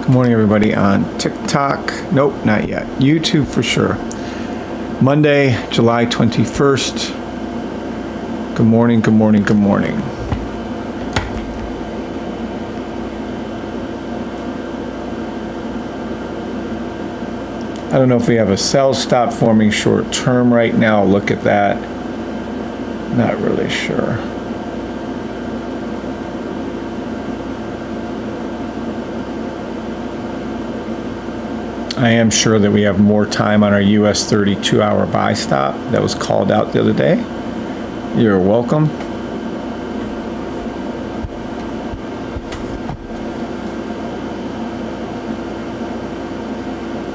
Good morning, everybody on TikTok. Nope, not yet. YouTube for sure. Monday, July 21st. Good morning, good morning, good morning. I don't know if we have a sell stop forming short term right now. I'll look at that. Not really sure. I am sure that we have more time on our US30 2-hour buy stop that was called out the other day. You're welcome.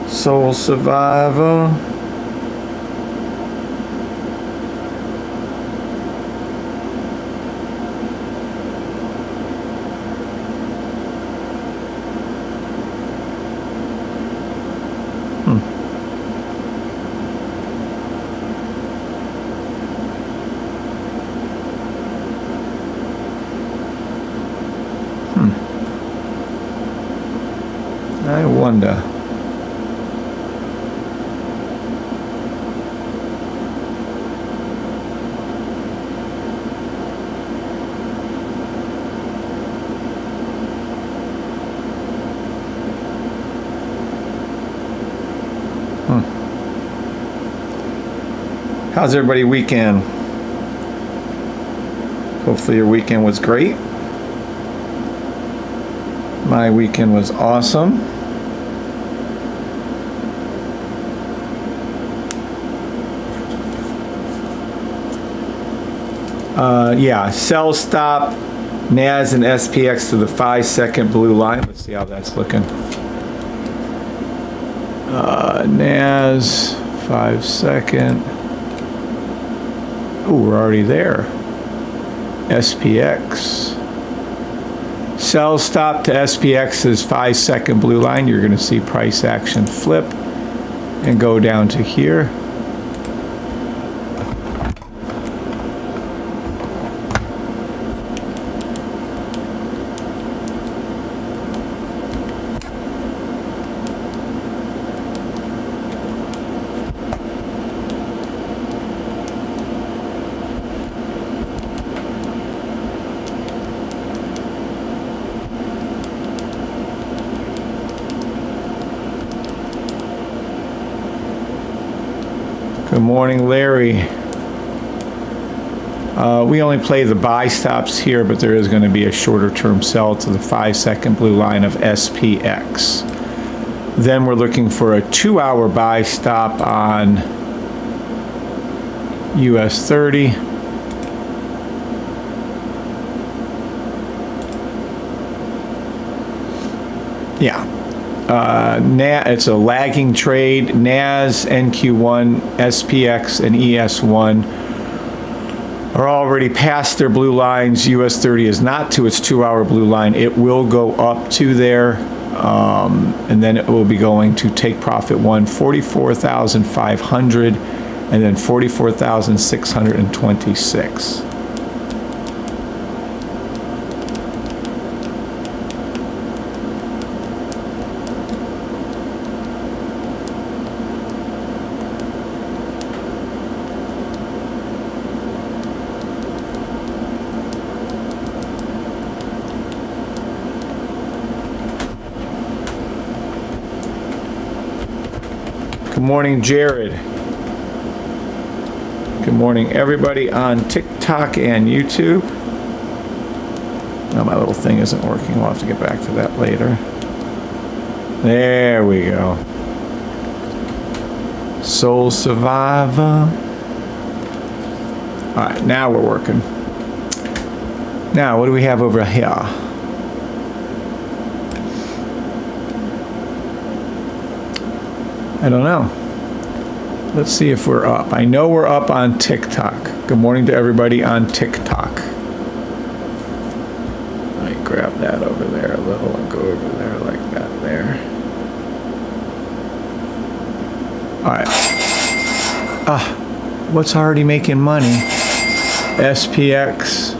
Soul Survivor. I wonder. How's everybody weekend? Hopefully your weekend was great. My weekend was awesome. Yeah, sell stop, NAS and SPX to the 5-second blue line. Let's see how that's looking. NAS, 5-second. Oh, we're already there. SPX. Sell stop to SPX's 5-second blue line. You're going to see price action flip and go down to here. Good morning, Larry. We only play the buy stops here, but there is going to be a shorter term sell to the 5-second blue line of SPX. Then we're looking for a 2-hour buy stop on US30. Yeah. It's a lagging trade. NAS, NQ1, SPX, and ES1 are already past their blue lines. US30 is not to its 2-hour blue line. It will go up to there, and then it will be going to take profit 1, 44,500, and then 44,626. Good morning, Jared. Good morning, everybody on TikTok and YouTube. No, my little thing isn't working. We'll have to get back to that later. There we go. Soul Survivor. All right, now we're working. Now, what do we have over here? I don't know. Let's see if we're up. I know we're up on TikTok. Good morning to everybody on TikTok. Let me grab that over there a little and go over there like that there. All right. What's already making money? SPX.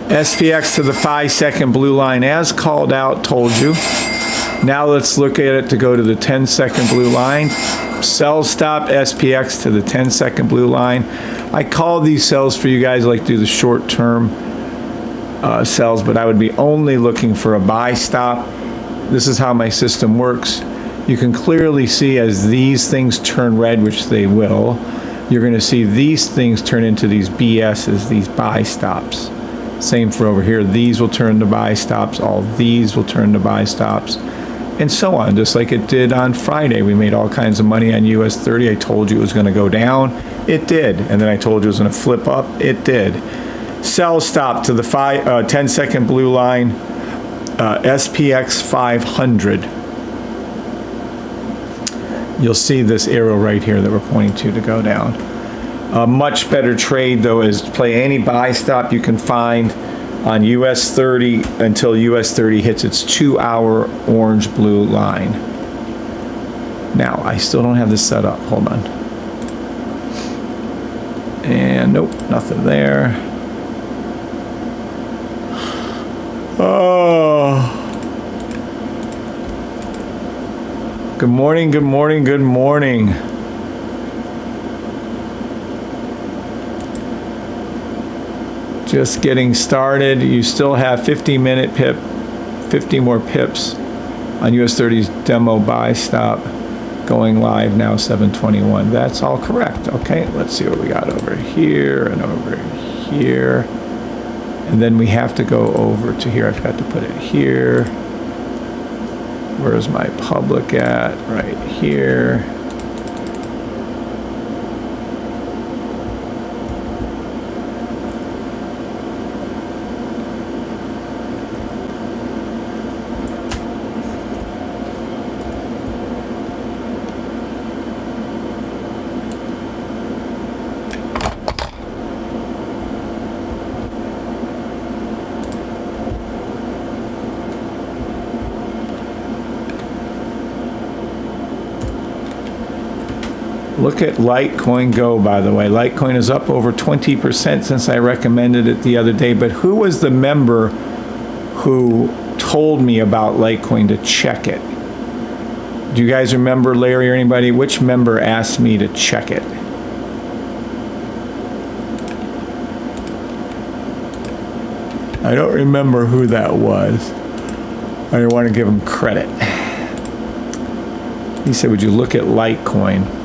SPX to the 5-second blue line as called out, told you. Now let's look at it to go to the 10-second blue line. Sell stop SPX to the 10-second blue line. I call these sells for you guys like do the short-term sells, but I would be only looking for a buy stop. This is how my system works. You can clearly see as these things turn red, which they will, you're going to see these things turn into these BSs, these buy stops. Same for over here. These will turn to buy stops. All these will turn to buy stops. And so on, just like it did on Friday. We made all kinds of money on US30. I told you it was going to go down. It did. And then I told you it was going to flip up. It did. Sell stop to the 10-second blue line, SPX 500. You'll see this arrow right here that we're pointing to go down. A much better trade, though, is to play any buy stop you can find on US30 until US30 hits its 2-hour orange-blue line. Now, I still don't have this set up. Hold on. And nope, nothing there. Oh. Good morning, good morning, good morning. Just getting started. You still have 50 more pips on US30's demo buy stop going live now, 7:21. That's all correct. Okay, let's see what we got over here and over here. And then we have to go over to here. I forgot to put it here. Where's my public at? Right here. Look at Litecoin go, by the way. Litecoin is up over 20% since I recommended it the other day. But who was the member who told me about Litecoin to check it? Do you guys remember, Larry or anybody? Which member asked me to check it? I don't remember who that was. I don't want to give him credit. He said, would you look at Litecoin?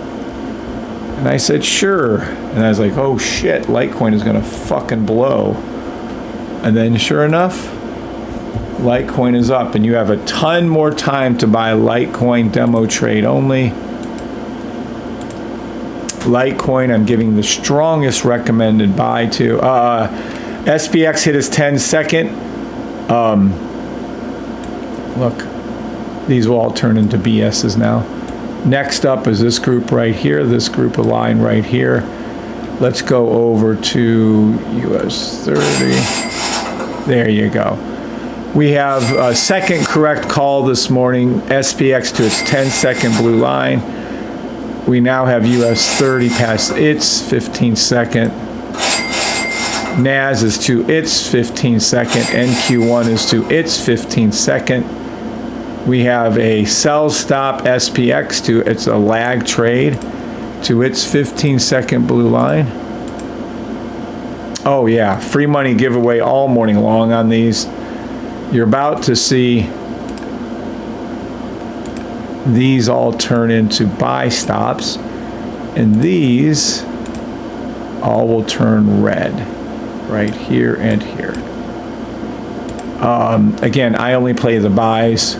And I said, sure. And I was like, oh shit, Litecoin is going to fucking blow. And then sure enough, Litecoin is up. And you have a ton more time to buy Litecoin demo trade only. Litecoin, I'm giving the strongest recommended buy to. SPX hit his 10-second. Look, these will all turn into BSs now. Next up is this group right here, this group of line right here. Let's go over to US30. There you go. We have a second correct call this morning, SPX to its 10-second blue line. We now have US30 past its 15-second. NAS is to its 15-second. NQ1 is to its 15-second. We have a sell stop SPX to it's a lag trade to its 15-second blue line. Oh yeah, free money giveaway all morning long on these. You're about to see these all turn into buy stops, and these all will turn red right here and here. Again, I only play the buys.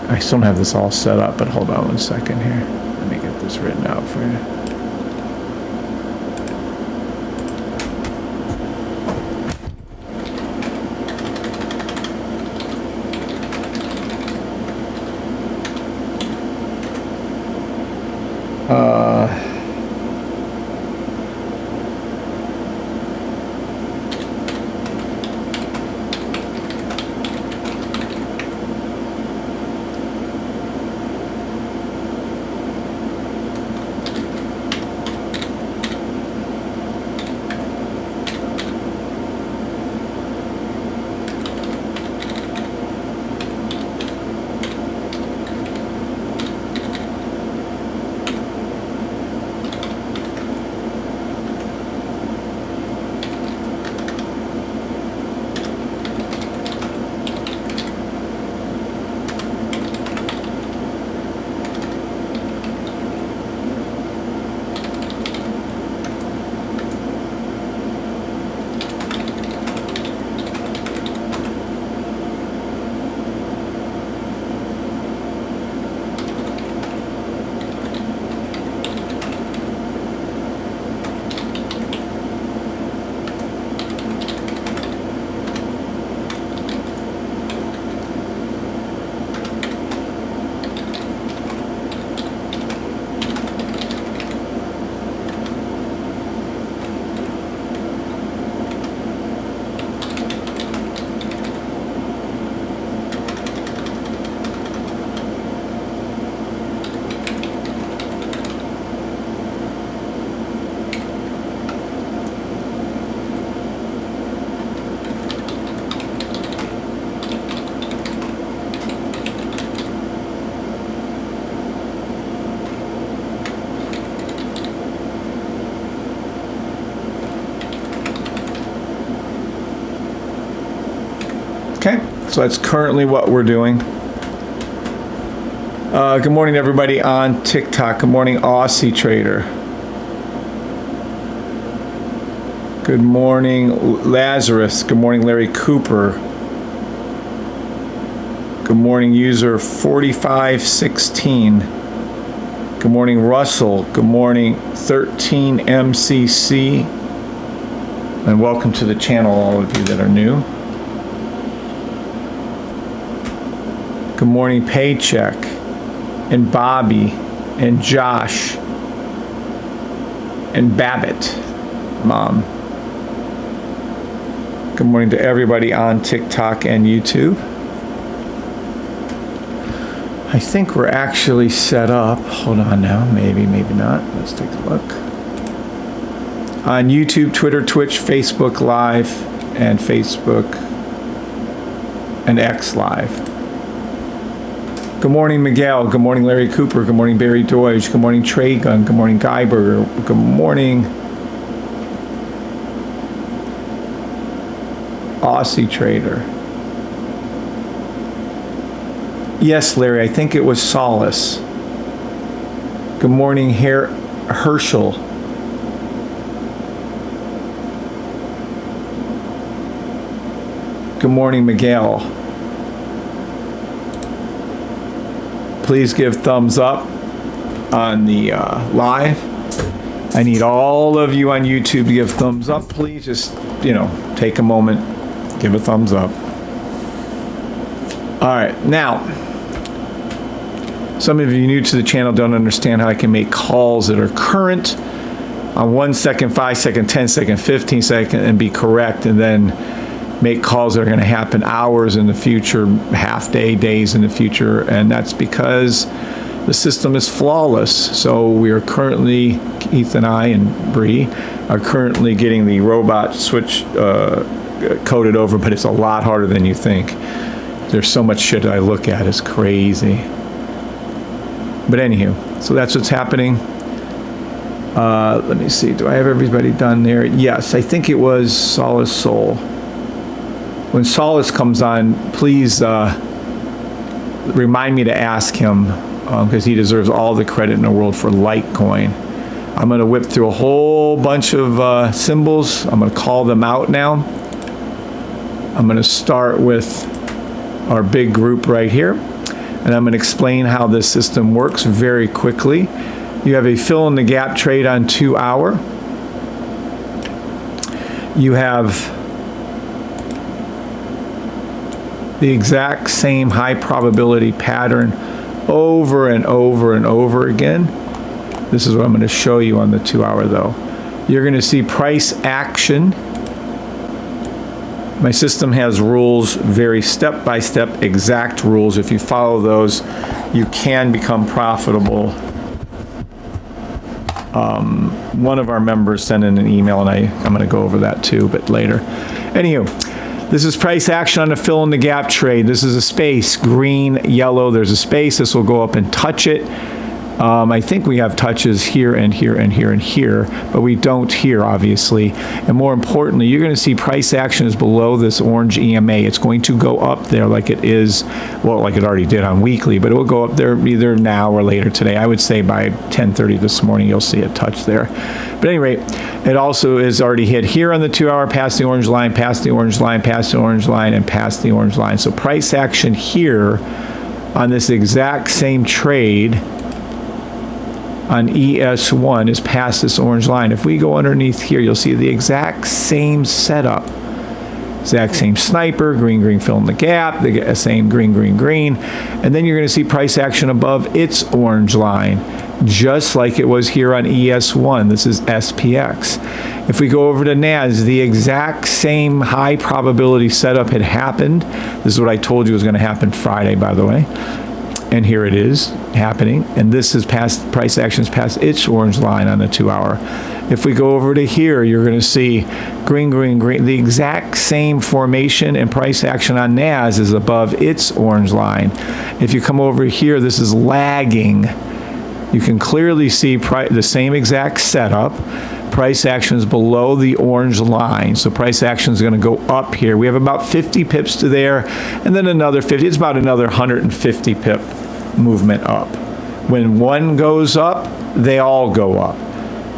I still don't have this all set up, but hold on 1 second here. Let me get this written out for you. Okay, so that's currently what we're doing. Good morning, everybody on TikTok. Good morning, Aussie Trader. Good morning, Lazarus. Good morning, Larry Cooper. Good morning, user 4516. Good morning, Russell. Good morning, 13MCC. And welcome to the channel, all of you that are new. Good morning, Paycheck, and Bobby, and Josh, and Babbitt, Mom. Good morning to everybody on TikTok and YouTube. I think we're actually set up. Hold on now, maybe not. Let's take a look. On YouTube, Twitter, Twitch, Facebook Live, and Facebook and X Live. Good morning, Miguel. Good morning, Larry Cooper. Good morning, Barry Deutsch. Good morning, Trey Gun. Good morning, Guyberger. Good morning, Aussie Trader. Yes, Larry, I think it was Solace. Good morning, Herschel. Good morning, Miguel. Please give thumbs up on the live. I need all of you on YouTube to give thumbs up. Please just, take a moment, give a thumbs up. All right, now, some of you new to the channel don't understand how I can make calls that are current on 1 second, 5 second, 10 second, 15 second, and be correct, and then make calls that are going to happen hours in the future, half day, days in the future, and that's because the system is flawless. So we are currently, Keith and I and Bree are currently getting the robot switch coded over, but it's a lot harder than you think. There's so much shit I look at, it's crazy. But anywho, so that's what's happening. Let me see, do I have everybody done there? Yes, I think it was Solace Soul. When Solace comes on, please remind me to ask him, because he deserves all the credit in the world for Litecoin. I'm going to whip through a whole bunch of symbols. I'm going to call them out now. I'm going to start with our big group right here, and I'm going to explain how this system works very quickly. You have a fill in the gap trade on 2 hour. You have the exact same high probability pattern over and over and over again. This is what I'm going to show you on the 2 hour though. You're going to see price action. My system has rules, very step-by-step exact rules. If you follow those, you can become profitable. One of our members sent in an email, and I'm going to go over that too, but later. Anywho, this is price action on the fill in the gap trade. This is a space, green, yellow. There's a space. This will go up and touch it. I think we have touches here and here and here and here, but we don't here, obviously. And more importantly, you're going to see price action is below this orange EMA. It's going to go up there like it is, well, like it already did on weekly, but it will go up there either now or later today. I would say by 10:30 this morning, you'll see it touch there. But at any rate, it also is already hit here on the 2 hour, past the orange line, past the orange line, past the orange line, and past the orange line. So price action here on this exact same trade on ES1 is past this orange line. If we go underneath here, you'll see the exact same setup. Exact same sniper, green, green, fill in the gap, the same green, green, green. And then you're going to see price action above its orange line, just like it was here on ES1. This is SPX. If we go over to NAS, the exact same high probability setup had happened. This is what I told you was going to happen Friday, by the way. And here it is happening. And this is past, price actions past its orange line on the 2 hour. If we go over to here, you're going to see green, green, green. The exact same formation and price action on NAS is above its orange line. If you come over here, this is lagging. You can clearly see the same exact setup. Price action is below the orange line, so price action is going to go up here. We have about 50 pips to there, and then another 50. It's about another 150 pip movement up. When one goes up, they all go up.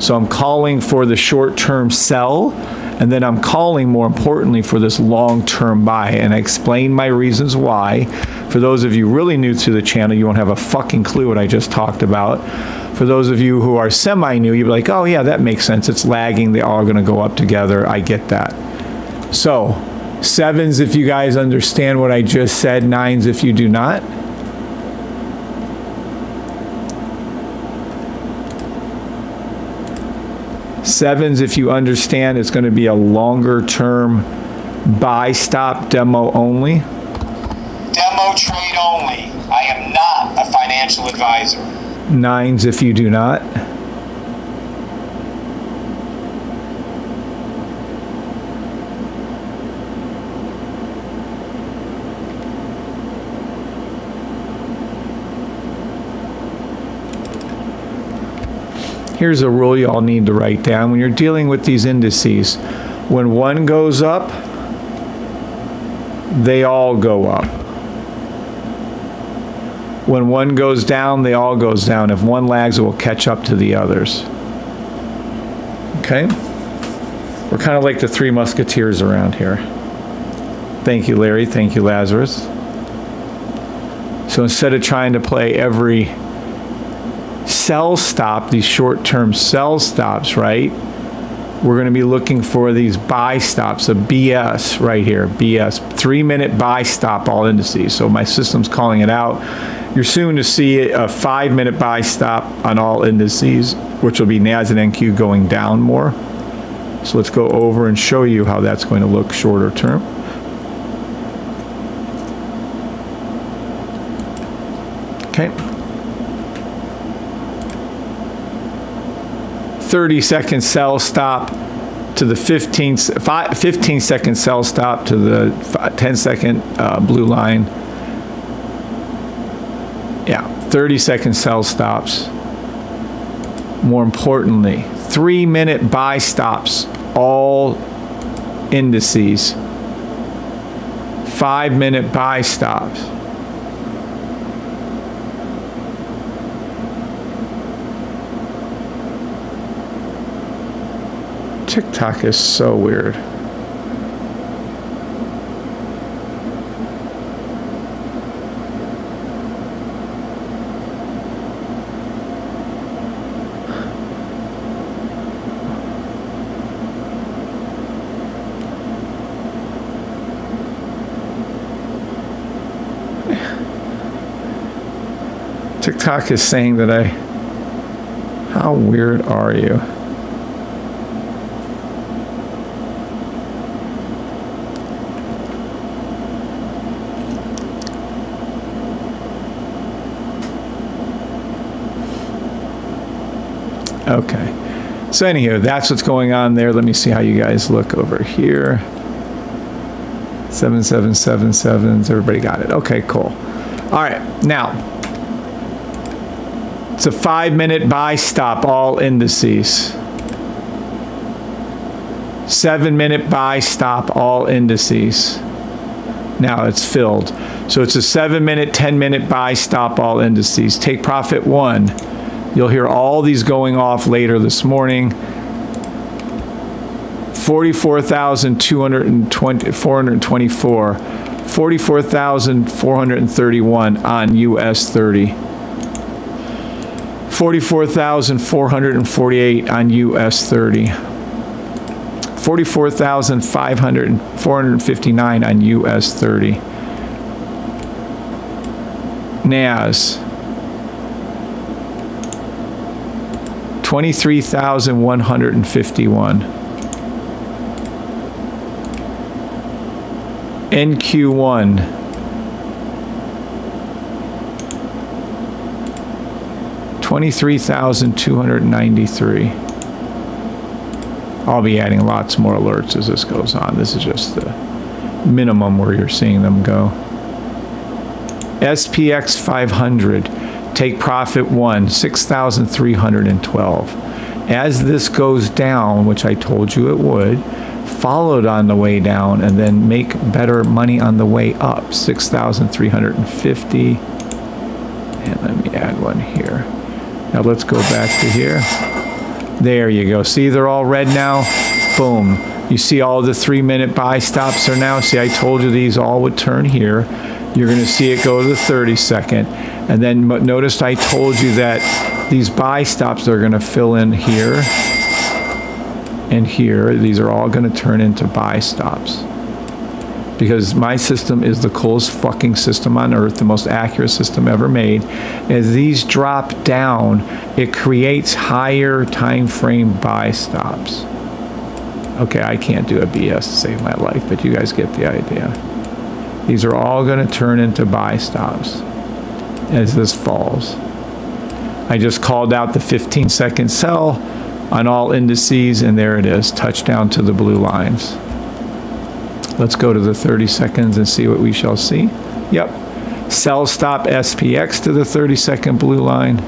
So I'm calling for the short-term sell, and then I'm calling, more importantly, for this long-term buy. And I explain my reasons why. For those of you really new to the channel, you won't have a fucking clue what I just talked about. For those of you who are semi-new, you'll be like, oh yeah, that makes sense. It's lagging. They're all going to go up together. I get that. So, 7s if you guys understand what I just said, 9s if you do not. Sevens, if you understand, it's going to be a longer term buy stop, demo only. Demo trade only. I am not a financial advisor. 9s, if you do not. Here's a rule you all need to write down. When you're dealing with these indices, when one goes up, they all go up. When one goes down, they all goes down. If one lags, it will catch up to the others. Okay? We're kind of like the Three Musketeers around here. Thank you, Larry. Thank you, Lazarus. So instead of trying to play every sell stop, these short-term sell stops, right? We're going to be looking for these buy stops, a BS right here, BS, 3-minute buy stop, all indices. So my system's calling it out. You're soon to see a 5-minute buy stop on all indices, which will be NAS and NQ going down more. So let's go over and show you how that's going to look shorter term. Okay. 30-second sell stop to the 15-second sell stop to the 10-second blue line. Yeah, 30-second sell stops. More importantly, 3-minute buy stops, all indices. 5-minute buy stops. TikTok is so weird. TikTok is saying that how weird are you? Okay, so anyhow, that's what's going on there. Let me see how you guys look over here. 7777s, everybody got it. Okay, cool. All right, now, it's a 5-minute buy stop, all indices. 7-minute buy stop, all indices. Now it's filled. So it's a 7-minute, 10-minute buy stop, all indices. Take profit 1. You'll hear all these going off later this morning. 44,424, 44,431 on US30. 44,448 on US30. 44,459 on US30. NAS. 23,151. NQ1. 23,293. I'll be adding lots more alerts as this goes on. This is just the minimum where you're seeing them go. SPX 500. Take profit 1, 6,312. as this goes down, which I told you it would, follow it on the way down and then make better money on the way up. 6,350. And let me add one here. Now let's go back to here. There you go. See, they're all red now. Boom. You see all the 3-minute buy stops are now. See, I told you these all would turn here. You're going to see it go to the 30-second. And then notice I told you that these buy stops are going to fill in here and here. These are all going to turn into buy stops. Because my system is the coolest fucking system on earth, the most accurate system ever made. As these drop down, it creates higher time frame buy stops. Okay, I can't do a BS to save my life, but you guys get the idea. These are all going to turn into buy stops as this falls. I just called out the 15-second sell on all indices, and there it is, touchdown to the blue lines. Let's go to the 30 seconds and see what we shall see. Yep, sell stop SPX to the 30-second blue line.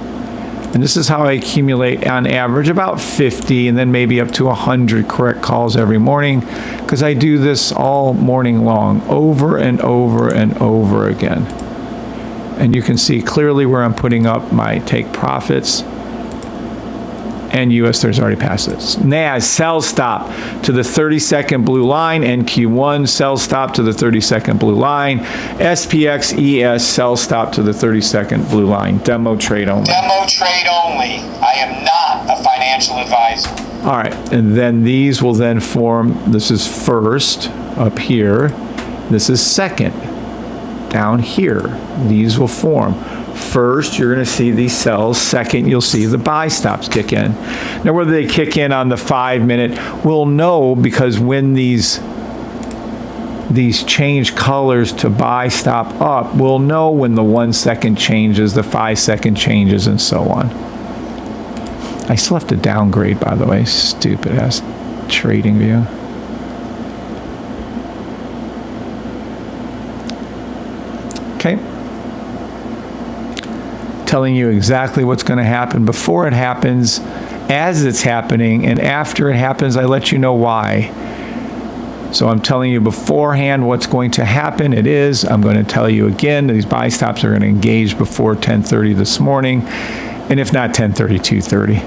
And this is how I accumulate on average about 50 and then maybe up to 100 correct calls every morning, because I do this all morning long, over and over and over again. And you can see clearly where I'm putting up my take profits. And US30's already passed this. NAS, sell stop to the 30-second blue line. NQ1, sell stop to the 30-second blue line. SPX, ES, sell stop to the 30-second blue line. Demo trade only. Demo trade only. I am not a financial advisor. All right, and then these will then form, this is first up here. This is second down here. These will form. First, you're going to see these sells. Second, you'll see the buy stops kick in. Now, whether they kick in on the 5-minute, we'll know, because when these change colors to buy stop up, we'll know when the 1 second changes, the 5-second changes, and so on. I still have to downgrade, by the way. Stupid ass trading view. Okay. Telling you exactly what's going to happen before it happens, as it's happening, and after it happens, I let you know why. So I'm telling you beforehand what's going to happen. It is. I'm going to tell you again, these buy stops are going to engage before 10:30 this morning, and if not 10:30, 2:30.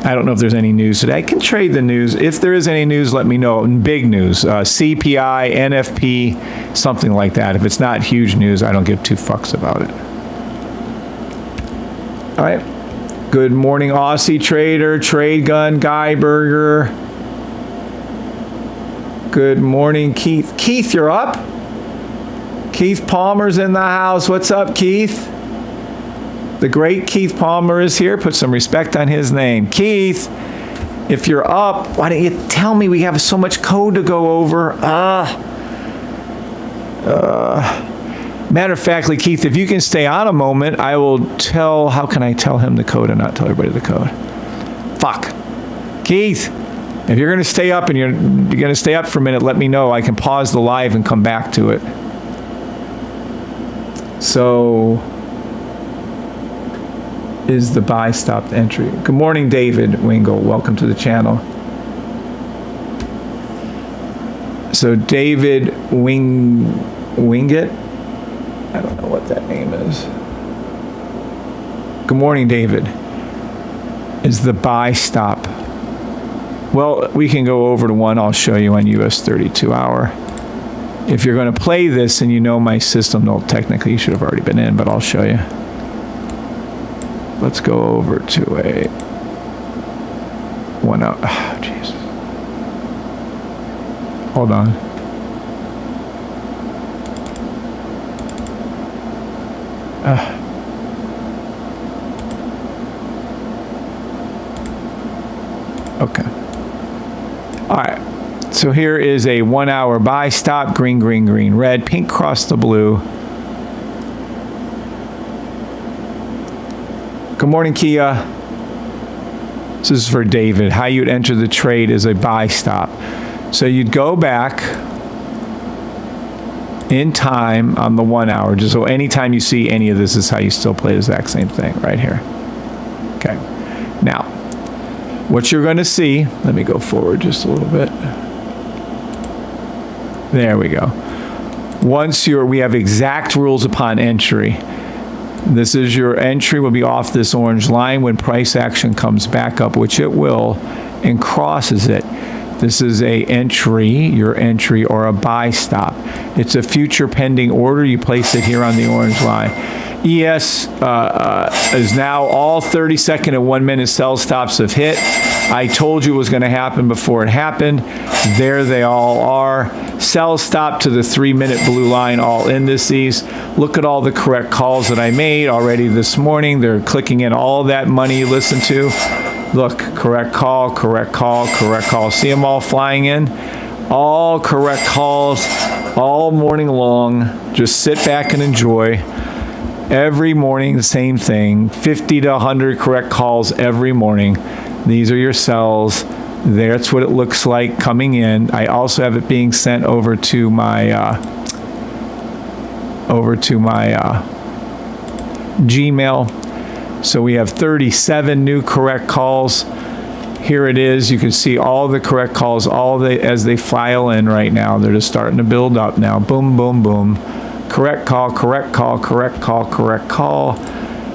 I don't know if there's any news today. I can trade the news. If there is any news, let me know. Big news, CPI, NFP, something like that. If it's not huge news, I don't give two fucks about it. All right. Good morning, Aussie Trader, Trade Gun, Guy Burger. Good morning, Keith. Keith, you're up? Keith Palmer's in the house. What's up, Keith? The great Keith Palmer is here. Put some respect on his name. Keith, if you're up, why don't you tell me? We have so much code to go over. Matter of factly, Keith, if you can stay on a moment, I will tell, how can I tell him the code and not tell everybody the code? Fuck. Keith, if you're going to stay up and you're going to stay up for a minute, let me know. I can pause the live and come back to it. So, is the buy stopped entry? Good morning, David Wingle. Welcome to the channel. So, David Wingett? I don't know what that name is. Good morning, David. Is the buy stop? Well, we can go over to one I'll show you on US 32-hour. If you're going to play this and you know my system, well, technically you should have already been in, but I'll show you. Let's go over to a 1 hour. Oh, Jesus. Hold on. Okay. All right. So here is a 1 hour buy stop. Green, green, green, red. Pink cross the blue. Good morning, Kia. This is for David. How you'd enter the trade is a buy stop. So you'd go back in time on the 1 hour. Just so anytime you see any of this is how you still play the exact same thing right here. Okay. Now, what you're going to see, let me go forward just a little bit. There we go. Once we have exact rules upon entry. This is your entry will be off this orange line when price action comes back up, which it will, and crosses it. This is a entry, your entry, or a buy stop. It's a future pending order. You place it here on the orange line. ES is now all 30-second and 1 minute sell stops have hit. I told you it was going to happen before it happened. There they all are. Sell stop to the 3-minute blue line, all indices. Look at all the correct calls that I made already this morning. They're clicking in all that money you listen to. Look, correct call, correct call, correct call. See them all flying in? All correct calls all morning long. Just sit back and enjoy. Every morning, the same thing. 50 to 100 correct calls every morning. These are your sells. That's what it looks like coming in. I also have it being sent over to my Gmail. So we have 37 new correct calls. Here it is. You can see all the correct calls, as they file in right now. They're just starting to build up now. Boom, boom, boom. Correct call, correct call, correct call, correct call.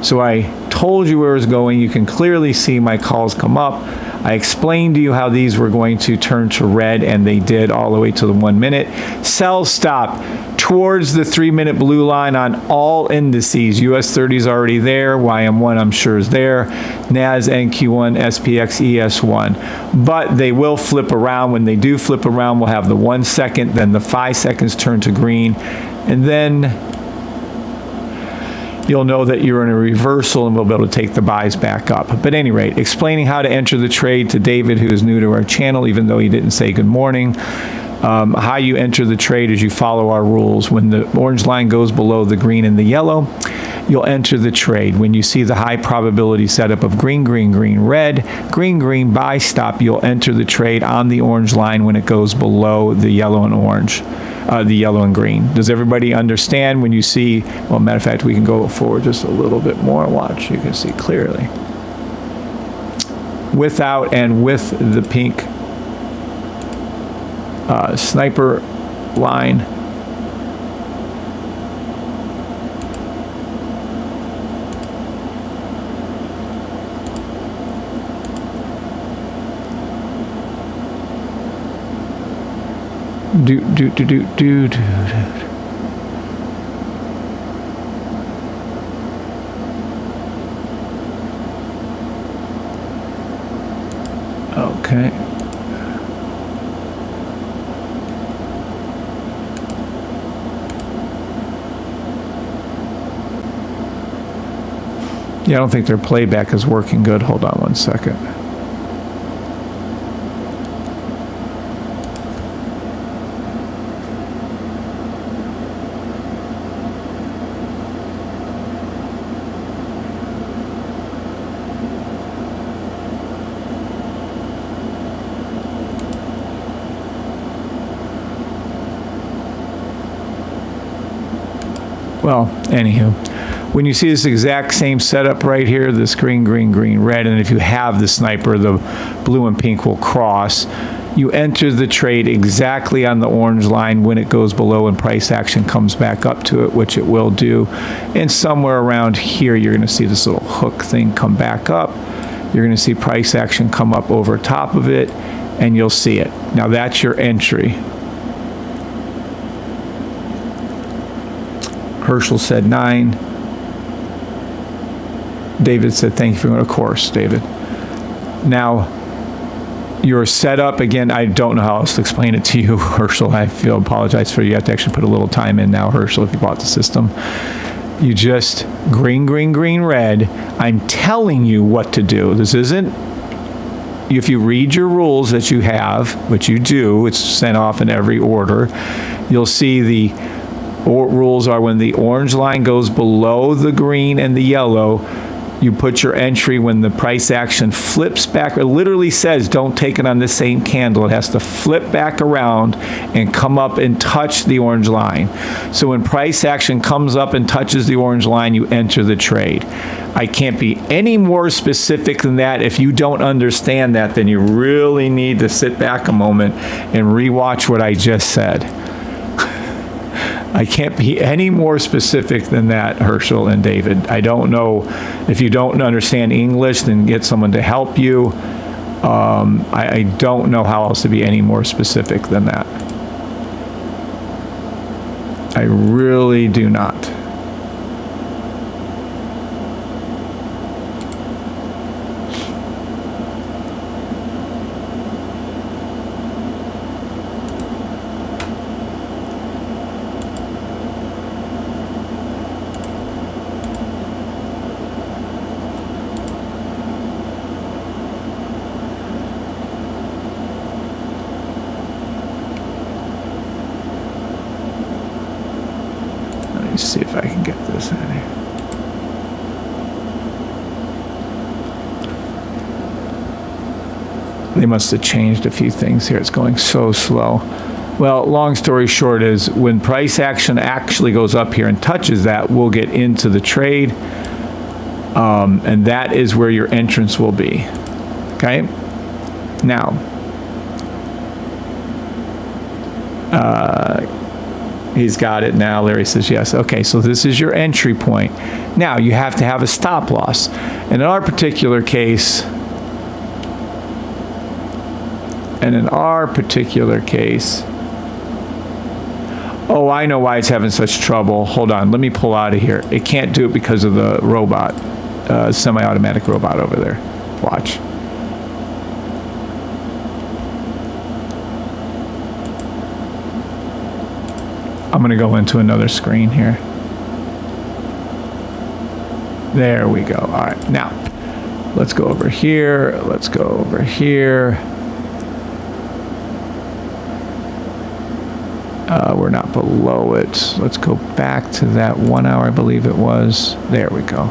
So I told you where it was going. You can clearly see my calls come up. I explained to you how these were going to turn to red, and they did all the way to the 1 minute. Sell stop towards the 3-minute blue line on all indices. US30's already there. YM1 I'm sure is there. NAS, NQ1, SPX, ES1. But they will flip around. When they do flip around, we'll have the 1 second, then the 5 seconds turn to green. And then you'll know that you're in a reversal, and we'll be able to take the buys back up. But at any rate, explaining how to enter the trade to David, who is new to our channel, even though he didn't say good morning. How you enter the trade is you follow our rules. When the orange line goes below the green and the yellow, you'll enter the trade. When you see the high probability setup of green, green, green, red, green, green, buy stop, you'll enter the trade on the orange line when it goes below the yellow and orange. The yellow and green. Does everybody understand when you see, well, matter of fact, we can go forward just a little bit more. Watch, you can see clearly. Without and with the pink sniper line. Okay. Yeah, I don't think their playback is working good. Hold on 1 second. Well, anywho, when you see this exact same setup right here, this green, green, green, red, and if you have the sniper, the blue and pink will cross. You enter the trade exactly on the orange line when it goes below and price action comes back up to it, which it will do. And somewhere around here, you're going to see this little hook thing come back up. You're going to see price action come up over top of it, and you'll see it. Now that's your entry. Herschel said 9. David said, thank you for going to course, David. Now, your setup, again, I don't know how else to explain it to you, Herschel. I apologize for you. You have to actually put a little time in now, Herschel, if you bought the system. You just green, green, green, red. I'm telling you what to do. This isn't, if you read your rules that you have, which you do, it's sent off in every order, you'll see the rules are when the orange line goes below the green and the yellow, you put your entry when the price action flips back. It literally says don't take it on the same candle. It has to flip back around and come up and touch the orange line. So when price action comes up and touches the orange line, you enter the trade. I can't be any more specific than that. If you don't understand that, then you really need to sit back a moment and rewatch what I just said. I can't be any more specific than that, Herschel and David. I don't know. If you don't understand English, then get someone to help you. I don't know how else to be any more specific than that. I really do not. See if I can get this in here. They must have changed a few things here. It's going so slow. Well, long story short is when price action actually goes up here and touches that, we'll get into the trade. And that is where your entrance will be. Okay? Now, he's got it now. Larry says yes. Okay, so this is your entry point. Now, you have to have a stop loss. And in our particular case, oh, I know why it's having such trouble. Hold on, let me pull out of here. It can't do it because of the robot, semi-automatic robot over there. Watch. I'm going to go into another screen here. There we go. All right. Now, let's go over here. Let's go over here. We're not below it. Let's go back to that 1 hour, I believe it was. There we go.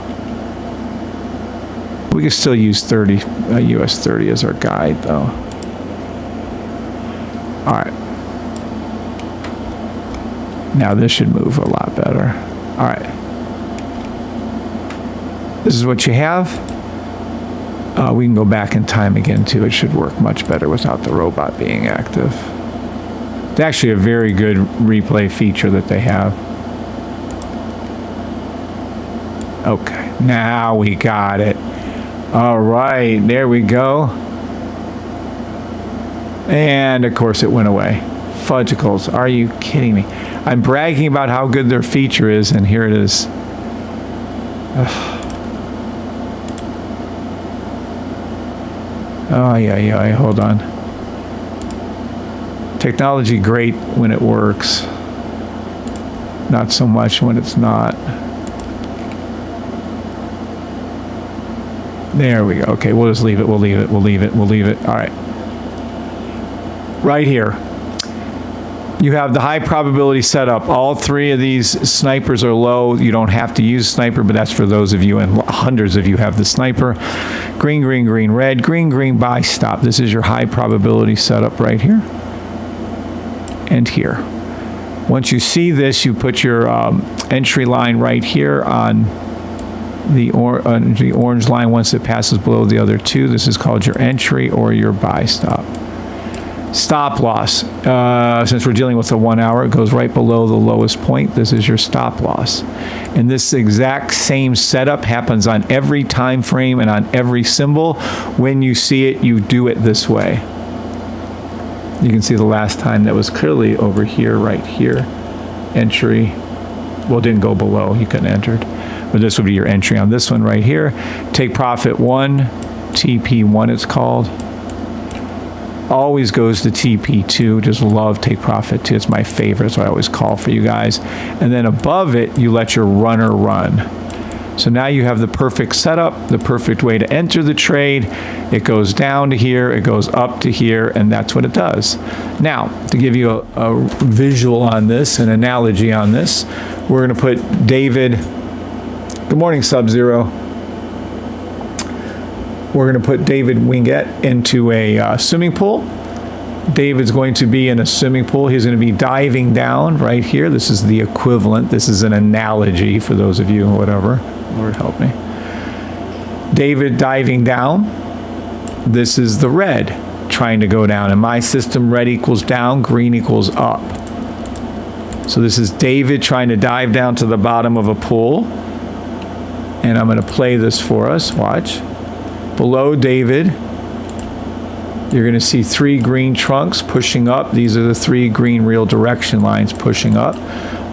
We can still use US 30 as our guide, though. All right. Now this should move a lot better. All right. This is what you have. We can go back in time again, too. It should work much better without the robot being active. It's actually a very good replay feature that they have. Okay, now we got it. All right, there we go. And, of course, it went away. Fudgicles, are you kidding me? I'm bragging about how good their feature is, and here it is. Oh, yeah, hold on. Technology great when it works. Not so much when it's not. There we go. Okay, we'll just leave it. We'll leave it. All right. Right here. You have the high probability setup. All three of these snipers are low. You don't have to use sniper, but that's for those of you, and hundreds of you have the sniper. Green, green, green, red, green, green, buy, stop. This is your high probability setup right here and here. Once you see this, you put your entry line right here on the orange line. Once it passes below the other two, this is called your entry or your buy stop. Stop loss. Since we're dealing with the 1 hour, it goes right below the lowest point. This is your stop loss. And this exact same setup happens on every time frame and on every symbol. When you see it, you do it this way. You can see the last time that was clearly over here, right here. Entry. Well, it didn't go below. You couldn't enter it. But this would be your entry on this one right here. Take profit 1, TP1 it's called. Always goes to TP2. Just love take profit 2. It's my favorite, so I always call for you guys. And then above it, you let your runner run. So now you have the perfect setup, the perfect way to enter the trade. It goes down to here, it goes up to here, and that's what it does. Now, to give you a visual on this, an analogy on this, we're going to put David. Good morning, Sub-Zero. We're going to put David Wingett into a swimming pool. David's going to be in a swimming pool. He's going to be diving down right here. This is the equivalent. This is an analogy for those of you, whatever. Lord help me. David diving down. This is the red trying to go down. In my system, red equals down, green equals up. So this is David trying to dive down to the bottom of a pool. And I'm going to play this for us. Watch. Below David, you're going to see 3 green trunks pushing up. These are the 3 green real direction lines pushing up.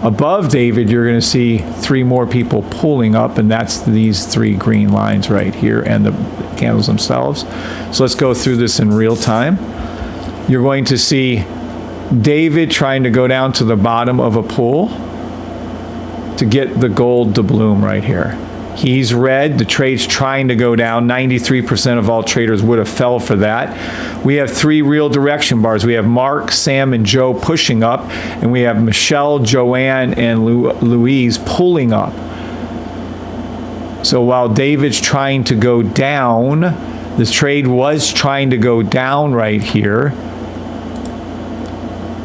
Above David, you're going to see 3 more people pulling up, and that's these 3 green lines right here and the candles themselves. So let's go through this in real time. You're going to see David trying to go down to the bottom of a pool to get the gold to bloom right here. He's red. The trade's trying to go down. 93% of all traders would have fell for that. We have 3 real direction bars. We have Mark, Sam, and Joe pushing up, and we have Michelle, Joanne, and Louise pulling up. So while David's trying to go down, this trade was trying to go down right here.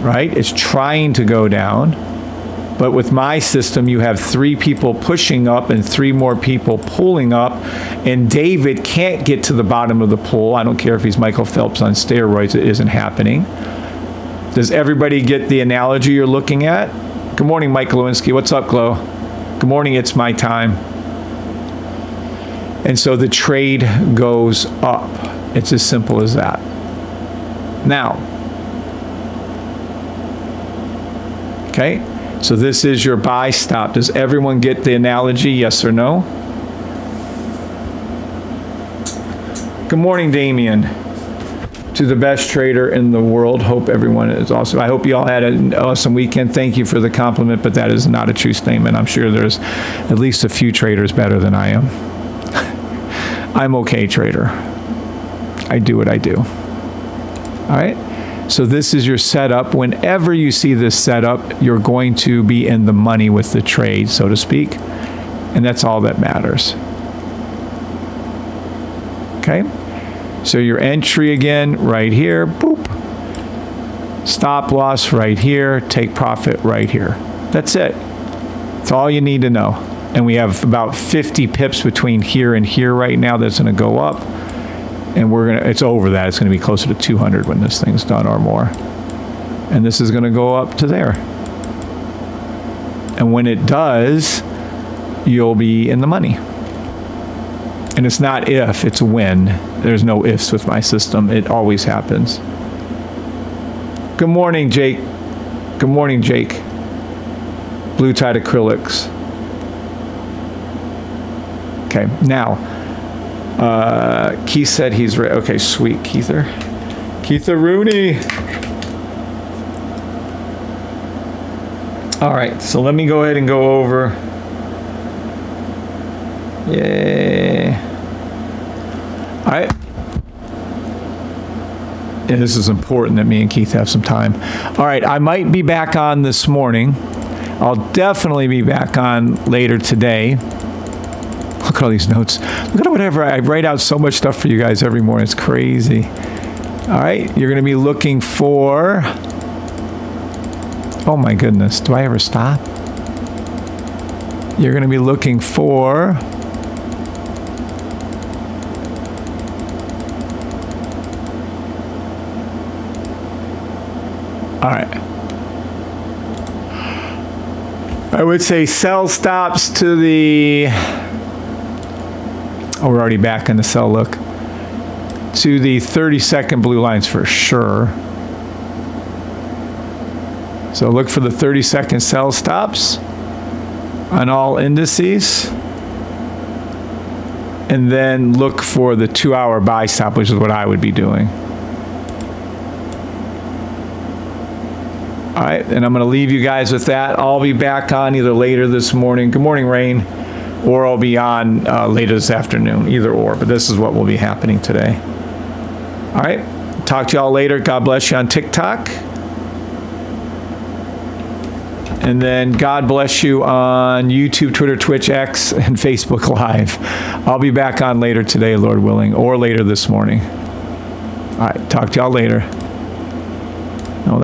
Right? It's trying to go down. But with my system, you have 3 people pushing up and 3 more people pulling up. And David can't get to the bottom of the pool. I don't care if he's Michael Phelps on steroids. It isn't happening. Does everybody get the analogy you're looking at? Good morning, Mike Lewinsky. What's up, Glow? Good morning. It's my time. And so the trade goes up. It's as simple as that. Now, okay? So this is your buy stop. Does everyone get the analogy, yes or no? Good morning, Damien. To the best trader in the world. Hope everyone is awesome. I hope you all had an awesome weekend. Thank you for the compliment, but that is not a true statement. I'm sure there's at least a few traders better than I am. I'm okay, trader. I do what I do. All right? So this is your setup. Whenever you see this setup, you're going to be in the money with the trade, so to speak. And that's all that matters. Okay? So your entry again, right here, boop. Stop loss right here, take profit right here. That's it. That's all you need to know. And we have about 50 pips between here and here right now that's going to go up. And it's over that. It's going to be closer to 200 when this thing's done or more. And this is going to go up to there. And when it does, you'll be in the money. And it's not if, it's when. There's no ifs with my system. It always happens. Good morning, Jake. Good morning, Jake. Blue Tide Acrylics. Okay, now, Keith said he's ready. Okay, sweet, Keither. Keither Rooney. All right, so let me go ahead and go over. Yay. All right. Yeah, this is important that me and Keith have some time. All right, I might be back on this morning. I'll definitely be back on later today. Look at all these notes. Look at whatever. I write out so much stuff for you guys every morning. It's crazy. All right. You're going to be looking for... Oh, my goodness. Do I ever stop? You're going to be looking for... All right. I would say sell stops to the... Oh, we're already back in the sell look. To the 30-second blue lines for sure. So look for the 30-second sell stops on all indices. And then look for the 2-hour buy stop, which is what I would be doing. All right, and I'm going to leave you guys with that. I'll be back on either later this morning. Good morning, Rain. Or I'll be on later this afternoon, either or. But this is what will be happening today. All right. Talk to y'all later. God bless you on TikTok. And then God bless you on YouTube, Twitter, Twitch, X, and Facebook Live. I'll be back on later today, Lord willing, or later this morning. All right. Talk to y'all later.